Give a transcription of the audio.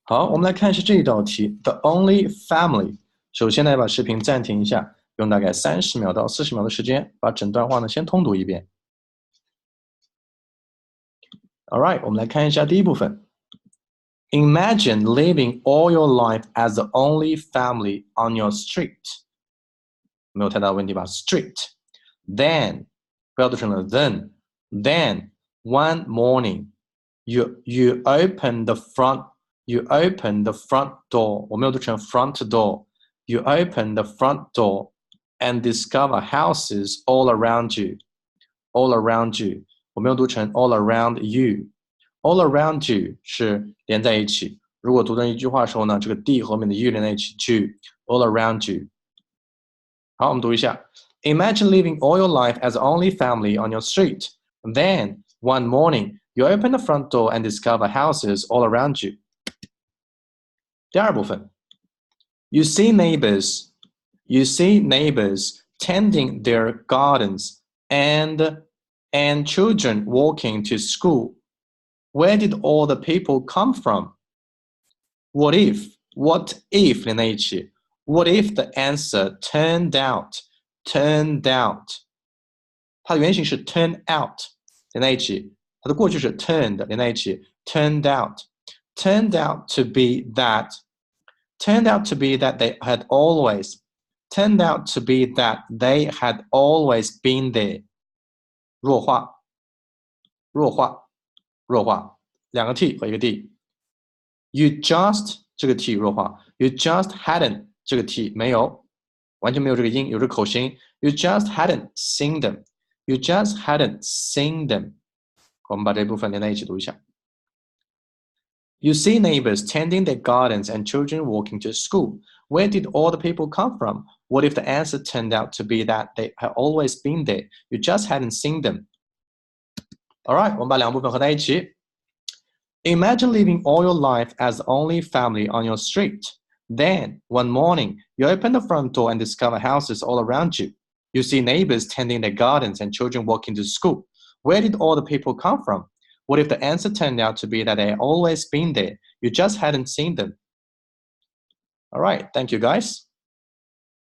好，我们来看一下这一道题 ，The only family。首先呢，把视频暂停一下，用大概30秒到40秒的时间，把整段话呢先通读一遍。All right， 我们来看一下第一部分。Imagine living all your life as the only family on your street。没有太大的问题吧 ？Street。Then， 不要读成了 then。Then one morning, you open the front door， 我没有读成 front door。You open the front door and discover houses all around you. All around you， 我没有读成 all around you。All around you 是连在一起。如果读成一句话的时候呢，这个 d 后面的 u 连在一起 ，all around you。好，我们读一下。Imagine living all your life as the only family on your street. Then, one morning, you open the front door and discover houses all around you. 第二部分 You see neighbors tending their gardens and children walking to school. Where did all the people come from? What if 连在一起 What if the answer turned out 它的原型是 turn out 连在一起，它的过去是 turned 連在一起 turned out to be that they had always been there. 弱化两个 t 和一个 d。 You just 这个 t 弱化 You just hadn't 这个 t 没有，完全没有这个音，有这个口型。You just hadn't seen them. 我们把这部分连在一起读一下。You see neighbors tending their gardens and children walking to school. Where did all the people come from? What if the answer turned out to be that they had always been there? You just hadn't seen them. Alright, 我们把两部分合在一起。Imagine living all your life as the only family on your street. Then, one morning, you open the front door and discover houses all around you. You see neighbors tending their gardens and children walking to school. Where did all the people come from? What if the answer turned out to be that they had always been there? You just hadn't seen them. All right, thank you guys.